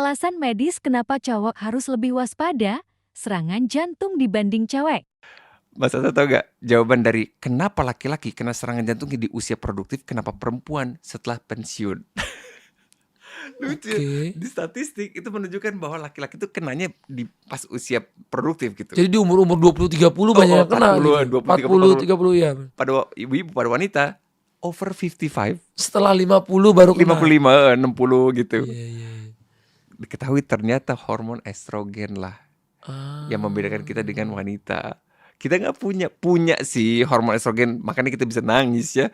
Alasan medis kenapa cowok harus lebih waspada serangan jantung dibanding cewek? Mas Ata tahu nggak jawaban dari kenapa laki-laki kena serangan jantung di usia produktif, kenapa perempuan setelah pensiun? Lucu. Oke. Di statistik itu menunjukkan bahwa laki-laki itu kenanya di pas usia produktif gitu. Jadi di umur-umur 20-30 banyak yang kena 40, gitu. 20, 40-30 ya. Pada ibu-ibu, pada wanita over 55, Setelah 50 baru kena. 55, 60 gitu. Iya. Diketahui ternyata hormon estrogen lah yang Ah. membedakan kita dengan wanita. Kita nggak punya sih hormon estrogen, makanya kita bisa nangis ya.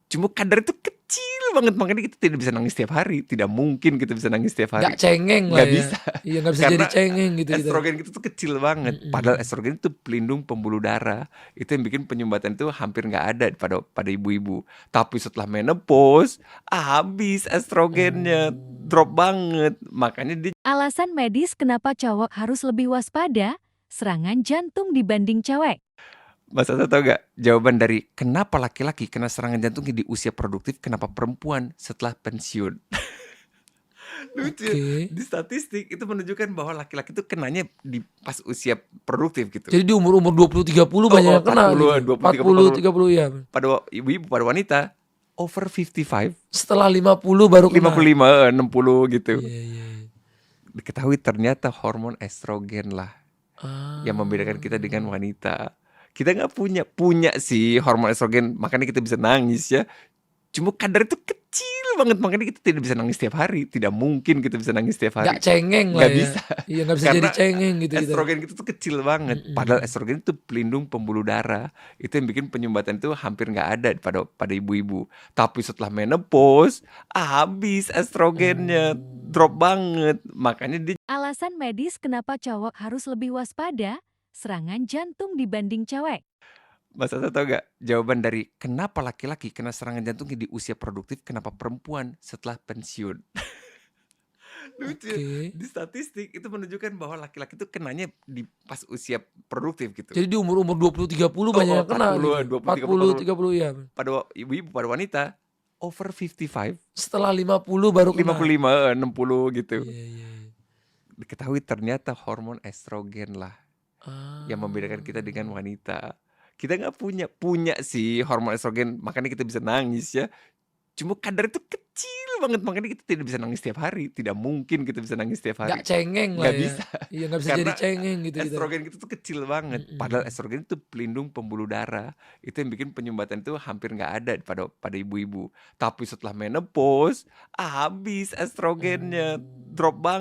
Cuma kadar itu kecil banget, makanya kita tidak bisa nangis setiap hari. Tidak mungkin kita bisa nangis setiap hari. Nggak cengeng lah Nggak ya. bisa. Iya, nggak bisa Karena jadi cengeng gitu. estrogen kita tuh kecil banget. Padahal estrogen itu pelindung pembuluh darah. Itu yang bikin penyumbatan itu hampir nggak ada pada ibu-ibu. Tapi setelah menopause, habis estrogennya, drop banget. Makanya dia Alasan medis kenapa cowok harus lebih waspada serangan jantung dibanding cewek? Mas Ata tahu nggak jawaban dari kenapa laki-laki kena serangan jantung di usia produktif, kenapa perempuan setelah pensiun? Lucu. Oke. Di statistik itu menunjukkan bahwa laki-laki itu kenanya di pas usia produktif gitu. Jadi di umur-umur 20-30 banyak yang kena 40, gitu. 20, 40-30 ya. Pada ibu-ibu, pada wanita over 55, Setelah 50 baru kena. 55, 60 gitu. Iya. Diketahui ternyata hormon estrogen lah yang Ah. membedakan kita dengan wanita. Kita nggak punya sih hormon estrogen, makanya kita bisa nangis ya. Cuma kadar itu kecil banget, makanya kita tidak bisa nangis setiap hari. Tidak mungkin kita bisa nangis setiap hari. Nggak cengeng lah Nggak ya. bisa. Iya, nggak bisa Karena jadi cengeng gitu. estrogen itu tuh kecil banget. Padahal estrogen itu pelindung pembuluh darah. Itu yang bikin penyumbatan itu hampir nggak ada pada ibu-ibu. Tapi setelah menopause, habis estrogennya, drop banget. Makanya dia Alasan medis kenapa cowok harus lebih waspada serangan jantung dibanding cewek? Mas Ata tahu nggak jawaban dari kenapa laki-laki kena serangan jantung di usia produktif, kenapa perempuan setelah pensiun? Lucu. Oke. Di statistik itu menunjukkan bahwa laki-laki itu kenanya di pas usia produktif gitu. Jadi di umur-umur 20-30 banyak yang kena 40, gitu. 20, 40-30 ya. Pada ibu-ibu, pada wanita over 55, Setelah 50 baru kena. 55, 60 gitu. Iya. Diketahui ternyata hormon estrogen lah yang membedakan kita dengan wanita. Kita nggak punya sih hormon estrogen, makanya kita bisa nangis ya. Cuma kadar itu kecil banget, makanya kita tidak bisa nangis setiap hari. Tidak mungkin kita bisa nangis setiap hari. Nggak cengeng lah Nggak ya. bisa. Iya, nggak bisa Karena jadi cengeng gitu. estrogen kita tuh kecil banget. Padahal estrogen itu pelindung pembuluh darah. Itu yang bikin penyumbatan itu hampir nggak ada pada ibu-ibu. Tapi setelah menopause, habis estrogennya, drop banget.